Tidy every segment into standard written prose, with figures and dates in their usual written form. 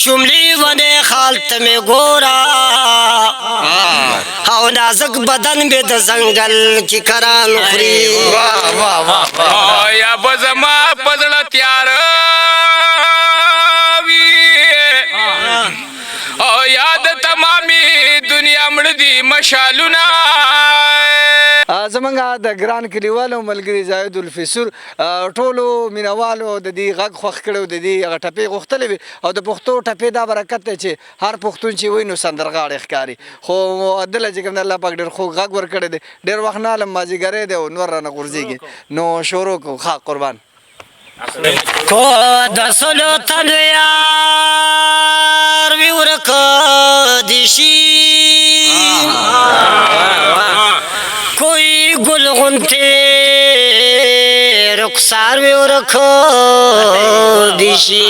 شملی ونه خالت می گورا او نازک بدن به د زنګل کی کران خوري یا بزما پزړه تیار او یاد تمامي دنیا مړ دي مشالونه زمونږ د ګران کلیوالو ملګري زاهد الفسور ټولو مینوالو د دې غږ خوښ کړی د دې هغه ټپې غوښتلې وي او د پښتو ټپې دا برکت دی چې هر پښتون چې وایي نو سندرغاړی ښکاري خو دله چې کوم دی الله پاک ډېر خوږ غږ ورکړی دی ډېر وخت نه علم مازدیګری دی او نور رانه غورځېږي نو شروع کړو ښه قربان کو د سلو تنو یار وی ورک دیشی کوئی گل غنتے رخسار وی ورک دیشی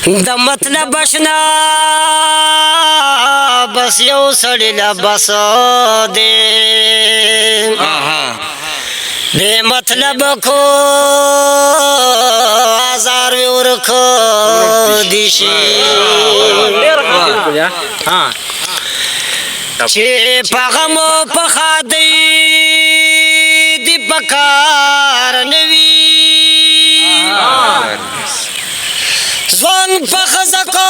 د مطلب اشنا بس یو سړی لا بس دے بے مطلب کو آزار وی ورک دیشی چه پغمو پخادی دی پکار نوی زوان پخزکو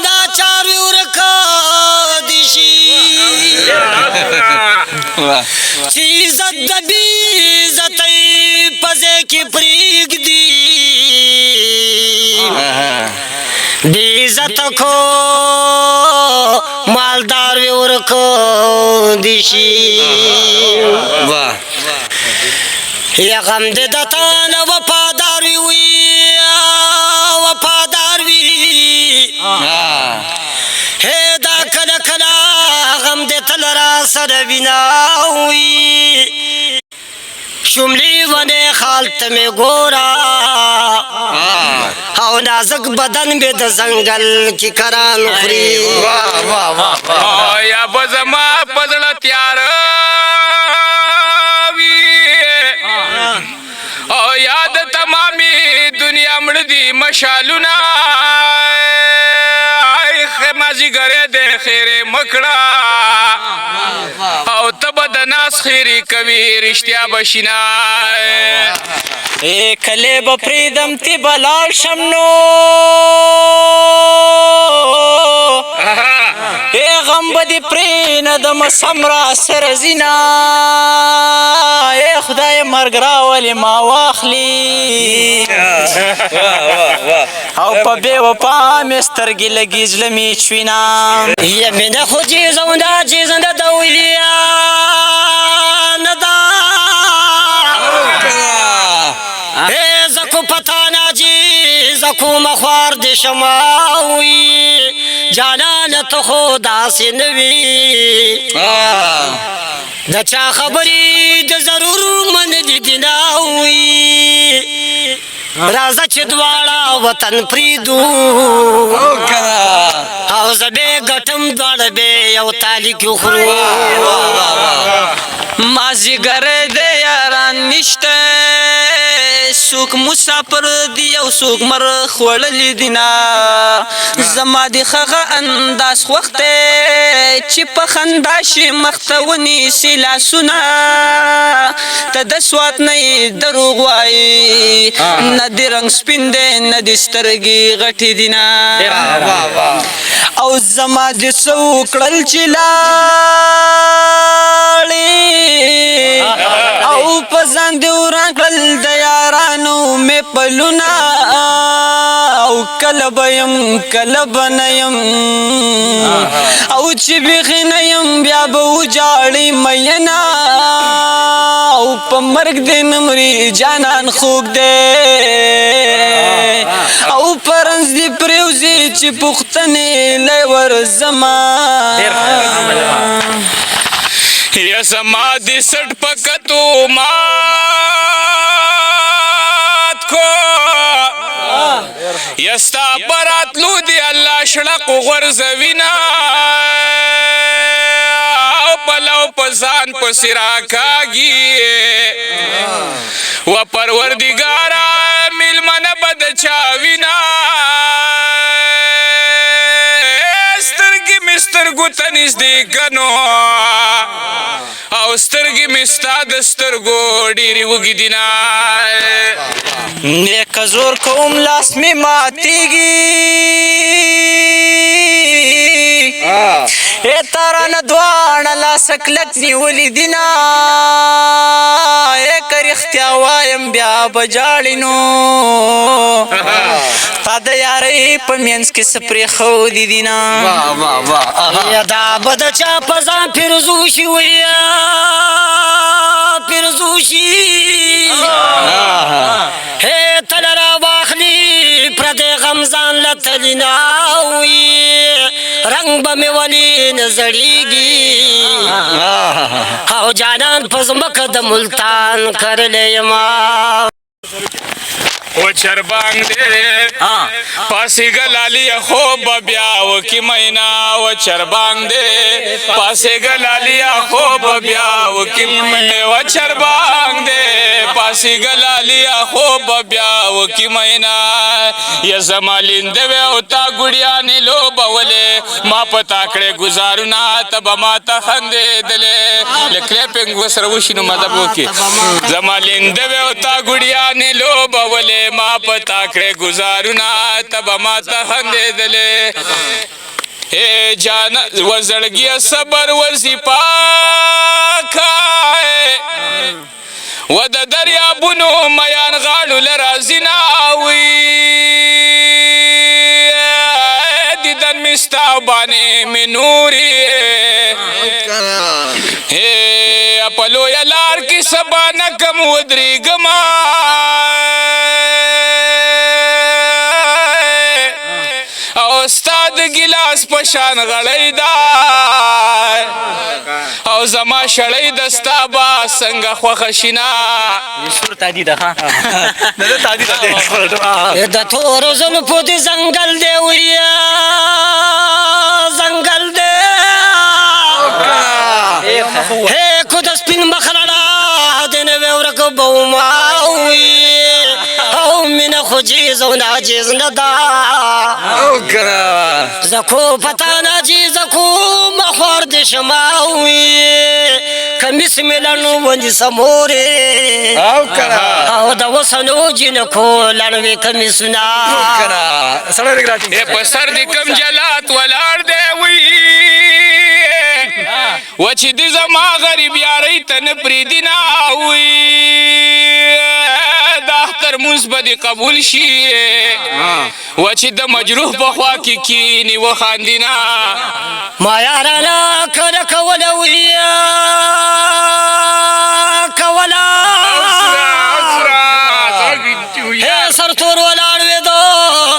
ناچار وی ورک دیشی چی عزت دبی عزتی پزے کی پریگ دی بی عزت کو مالدار وی ورکو دیشی یا غم دی دتان وفادار وی وفادار وی ہے دا کلا کلا غم دی تل را سر بیناوی شملی ونه خالت می گورا او نازک بدن به د زنګل کی کران خوري یا بزما پزړه تیار او یاد تمامي دنیا مړ دي مشالونه مازیګری د خیرې مکړه او تب د ناس خیری کوي رښتیا بشینا کله به پریدم تی بلال شم نو غم به دې پرې نه دم سمرا سر زینا خدای مرګ راولې ما واخلي او په بې وفا مې سترګې لګي زړه مې چوینه یمینه خو چیزونده چیزنده دولیا ندا زکو پتانا جی زکو مخوار دی شماوی جانان تو خدا سی نوی دا چا خبری دا ضرور من دی دیناوی رازا چی دوارا وطن پریدو او زبی گٹم دوار بی یو تالی کیو خرو مازیګری د یاران نشته څوک مسافر دی او څوک مر خوړلی دینا زما د هغه انداز خوښ دی چې په خندا شي مخ ته ونیسي لاسونه ته د سوات نه یې دروغ وایي نه د رنګ سپین دی نه د سترګې غټې دینا او زما د څه وکړل چې لاړې او په ځان دې وران کړل د یارانو مې پلونه او کله به یم کله به نه یم او چې بیخي نه یم بیا به وجاړې میینه او په مرګ دې نه مري جانان خوږ دی او په رنځ دې پرېوځي چې پوښتنې لی ورځمه یا زما د سټ پکتو مات کو یا ستا براتلو دی الله شړق غورځوینه او پلو پسان پسې راکاږي و پروردګاره میلمنه د چا وینا سترګې مې سترګو ته نږدې کنو او سترګې مې ستا د سترګو ډېرې وږي دينا نیک زور کوم لاس مې ماتېږي تارانه دواړه لاس کلک نیولي دينا که رښتیا وایم بیا به ژاړې نو تا د یارۍ په منځ کې څه پرېښودي دينا دا به د چا په ځان پیرزوشي ویا پیرزوشي هې تله را واخلي پردی غم ځان له تلینا وي رنګ به مې ولې نه زړېږي او جانان په ځمکه د ملتان کرلی یما و چربانگ دے پاسی گلالی خوب بیا وکی مینا و چربانگ دے پاسی گلالی خوب بیا وکی مینا و چربانگ دے پاسی گلالی خوب بیا وکی مینا یا زمالین دے او تا گڑیانی لو بولے ما پتا کڑے گزارونا تبا ما تا خندے دلے لکلیپنگ وسر وشنو مدب وکی زمالین دے او تا گڑیانی لو بولے ما پتا کړې گزارونا تبا ما ته خندېدلې اے جان وزړګي صبر ورسي پاکای و د دریابونو میان غاړو لرازینا وي دیدن مستا باندې مې نوري اے اپلو یلار کې سبا نکم ودرېږما استاد ګلاس پشان غړی دا او زما شړی دستا با څنګه خوښه شینا د تورو زلفو د ځنګل دی ویا ځنګل دی هې کو د سپین مخ رڼا د نوې ورکو بوما وي او مینه خو جیز او ناجیز نه ده زکو پتا ناجیز کو مخور د شماوي کمیس ملنو ونی سموري او د وسنو جنکو لړوي کمیسنا په سر د کم جلات ولاړ دی وي و چې د زما غریب یارۍ ته نه پرېږدي نه وي د اختر مونځ به دې قبول شي و چې د مجروح په خوا کې کیني وخاندي نه ما یارانه کله کوله ویا کوله سر تور ولاړ وې دو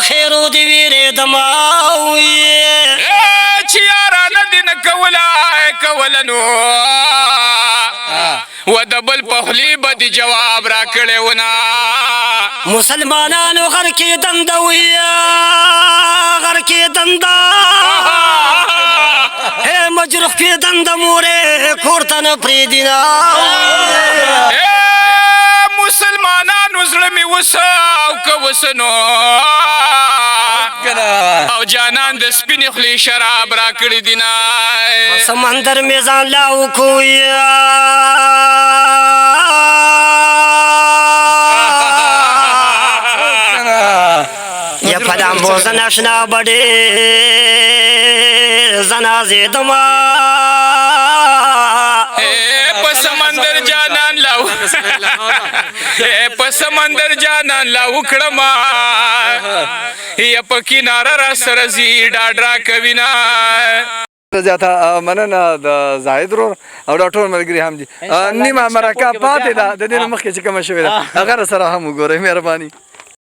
خیرو دې ویرېدما وي چې یارانه دې نه کوله نو و د بل په خولې به دې جواب را کړی ونه مسلمانانو غر کې دنده ویا غر کې دنده هې مجروح کې دنده مورې کور ته نه پرېږدي نه مسلمانانو زړه مې وسه او که وسه نو او جانان د سپینې خولې شراب را کړي دي نه سمندر مې ځان لا وکویا یا پدام بوزن اشنا بڑے زنازے دما په سمندر جانان لاو په سمندر جانان لاو کړما یا په کناره را سره زی ډاډ را کوي نه زیاته مننه د زاهد ورور او دا ټول ملګري هم دي نیمه مرکه پاتې ده د دې نه مخکې چې کومه شوې ده هغه سره هم وګورئ مهرباني